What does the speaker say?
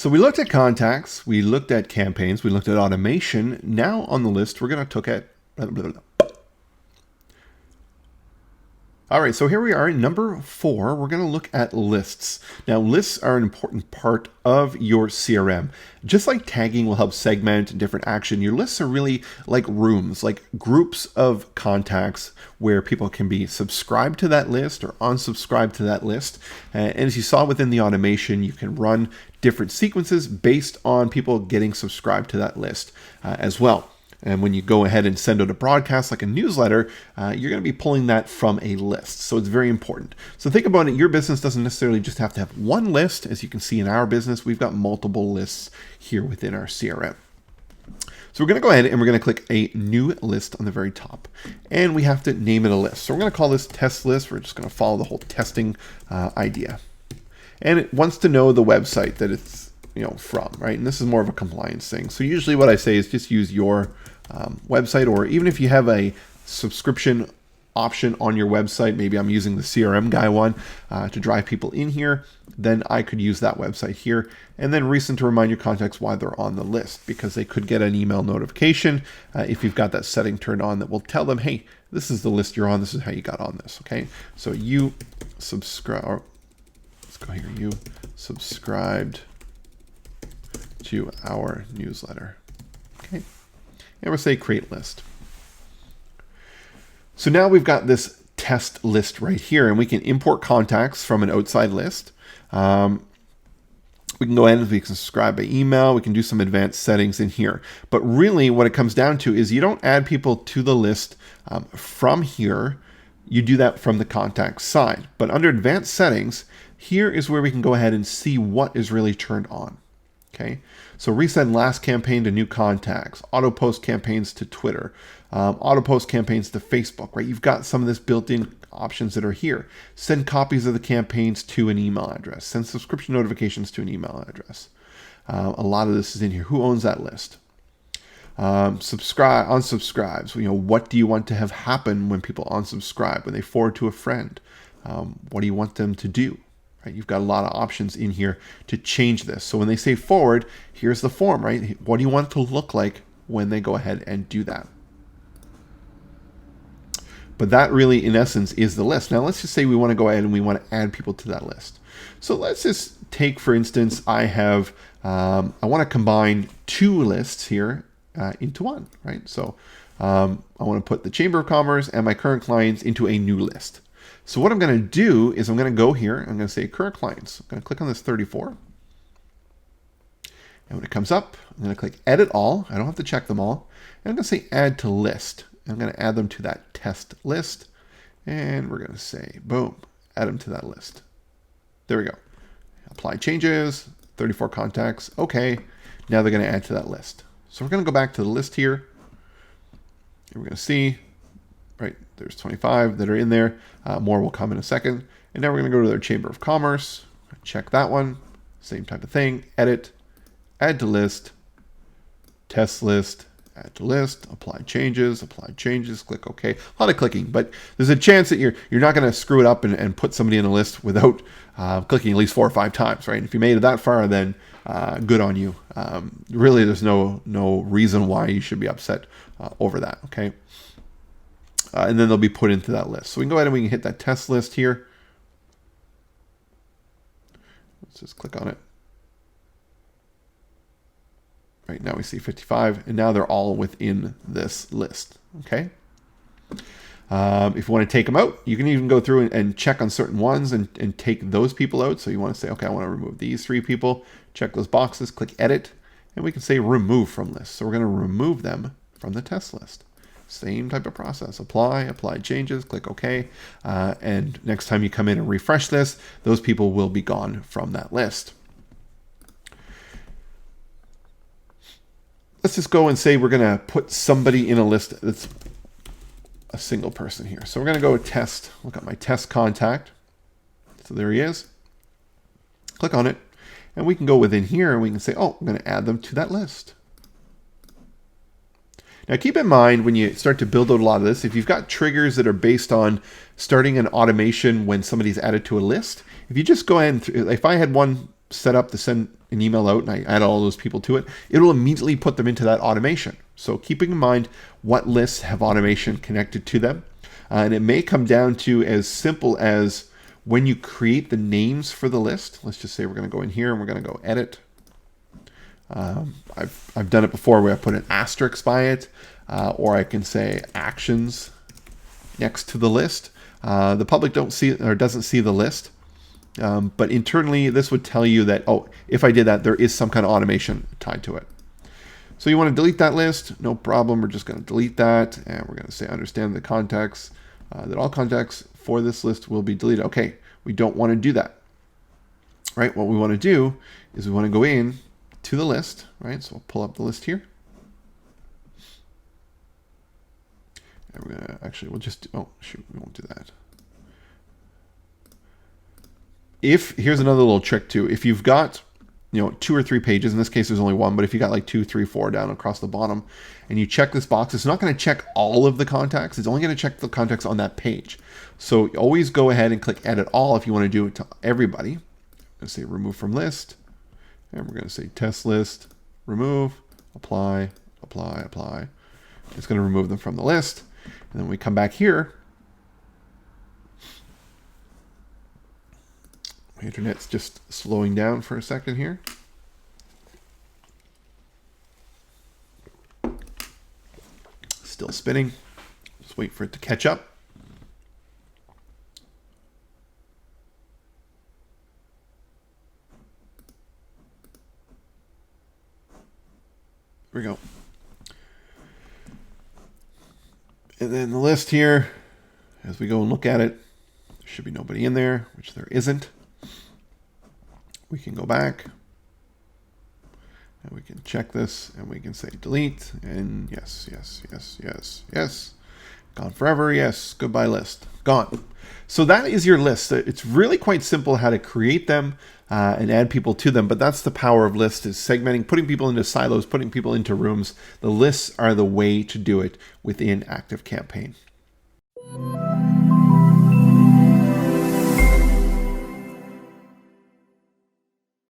So we looked at contacts, we looked at campaigns, we looked at automation. Now on the list, we're going to look at blah, blah, blah. All right, so here we are, number 4. We're going to look at lists. Now, lists are an important part of your CRM. Just like tagging will help segment different action, your lists are really like rooms, like groups of contacts where people can be subscribed to that list or unsubscribed to that list. And as you saw within the automation, you can run different sequences based on people getting subscribed to that list as well. And when you go ahead and send out a broadcast like a newsletter, you're going to be pulling that from a list. So it's very important. So think about it. Your business doesn't necessarily just have to have one list. As you can see in our business, we've got multiple lists here within our CRM. So we're going to go ahead and we're going to click a new list on the very top. And we have to name it a list. So we're going to call this test list. We're just going to follow the whole testing idea. And it wants to know the website that it's from, right? And this is more of a compliance thing. So usually what I say is just use your website, or even if you have a subscription option on your website, maybe I'm using the CRM guy one to drive people in here, then I could use that website here. And then recent to remind your contacts why they're on the list, because they could get an email notification if you've got that setting turned on that will tell them, hey, this is the list you're on, this is how you got on this, okay? So you subscribe, let's go here, you subscribed to our newsletter, okay? And we'll say create list. So now we've got this test list right here, and we can import contacts from an outside list. We can go ahead and we can subscribe by email. We can do some advanced settings in here. But really what it comes down to is you don't add people to the list from here. You do that from the contact side. But under advanced settings, here is where we can go ahead and see what is really turned on. Okay, so resend last campaign to new contacts, auto post campaigns to Twitter, auto post campaigns to Facebook, right? You've got some of this built-in options that are here. Send copies of the campaigns to an email address, send subscription notifications to an email address. A lot of this is in here. Who owns that list? Subscribe, unsubscribe. So, what do you want to have happen when people unsubscribe, when they forward to a friend? What do you want them to do? Right, you've got a lot of options in here to change this. So when they say forward, here's the form, right? What do you want it to look like when they go ahead and do that? But that really, in essence, is the list. Now, let's just say we want to go ahead and we want to add people to that list. So let's just take, for instance, I have, I want to combine 2 lists here into one, right? So I want to put the Chamber of Commerce and my current clients into a new list. So what I'm going to do is I'm going to go here. I'm going to say current clients. I'm going to click on this 34. And when it comes up, I'm going to click edit all. I don't have to check them all. And I'm going to say add to list. I'm going to add them to that test list. And we're going to say, boom, add them to that list. There we go. Apply changes, 34 contacts. Okay. Now they're going to add to that list. So we're going to go back to the list here. And we're going to see, right, there's 25 that are in there. More will come in a second. And now we're going to go to their Chamber of Commerce. Check that one. Same type of thing. Edit, add to list, test list, add to list, apply changes, click OK. A lot of clicking, but there's a chance that you're not going to screw it up and put somebody in a list without clicking at least 4 or 5 times, right? If you made it that far, then good on you. Really, there's no reason why you should be upset over that, okay? And then they'll be put into that list. So we can go ahead and we can hit that test list here. Let's just click on it. Right now we see 55, and now they're all within this list, okay? If you want to take them out, you can even go through and check on certain ones and take those people out. So you want to say, okay, I want to remove these 3 people, check those boxes, click edit, and we can say remove from list. So we're going to remove them from the test list. Same type of process. Apply changes, click OK. And next time you come in and refresh this, those people will be gone from that list. Let's just go and say we're going to put somebody in a list that's a single person here. So we're going to go test, look at my test contact. So there he is. Click on it. And we can go within here and we can say, oh, I'm going to add them to that list. Now keep in mind when you start to build out a lot of this, if you've got triggers that are based on starting an automation when somebody's added to a list, if you just go ahead and, if I had one set up to send an email out and I add all those people to it, it'll immediately put them into that automation. So keeping in mind what lists have automation connected to them. And it may come down to as simple as when you create the names for the list. Let's just say we're going to go in here and we're going to go edit. I've done it before where I put an asterisk by it, or I can say actions next to the list. The public don't see or doesn't see the list, but internally this would tell you that, oh, if I did that, there is some kind of automation tied to it. So you want to delete that list, no problem. We're just going to delete that, and we're going to say understand the context, that all contacts for this list will be deleted. Okay, we don't want to do that, right? What we want to do is we want to go in to the list, right? So we'll pull up the list here. And we're gonna actually, we'll just, oh shoot, we won't do that. Here's another little trick too. If you've got, 2 or 3 pages, in this case there's only one, but if you got like 2, 3, 4 down across the bottom, and you check this box, it's not going to check all of the contacts. It's only going to check the contacts on that page. So always go ahead and click edit all if you want to do it to everybody. I'm going to say remove from list, and we're going to say test list, remove, apply, apply, apply. It's going to remove them from the list. And then we come back here. My internet's just slowing down for a second here. Still spinning. Just wait for it to catch up. There we go. And then the list here, as we go and look at it, there should be nobody in there, which there isn't. We can go back and we can check this and we can say delete, and yes, yes, yes, yes, yes. Gone forever, yes, goodbye list, gone. So that is your list. It's really quite simple how to create them and add people to them, but that's the power of lists, is segmenting, putting people into silos, putting people into rooms. The lists are the way to do it within ActiveCampaign.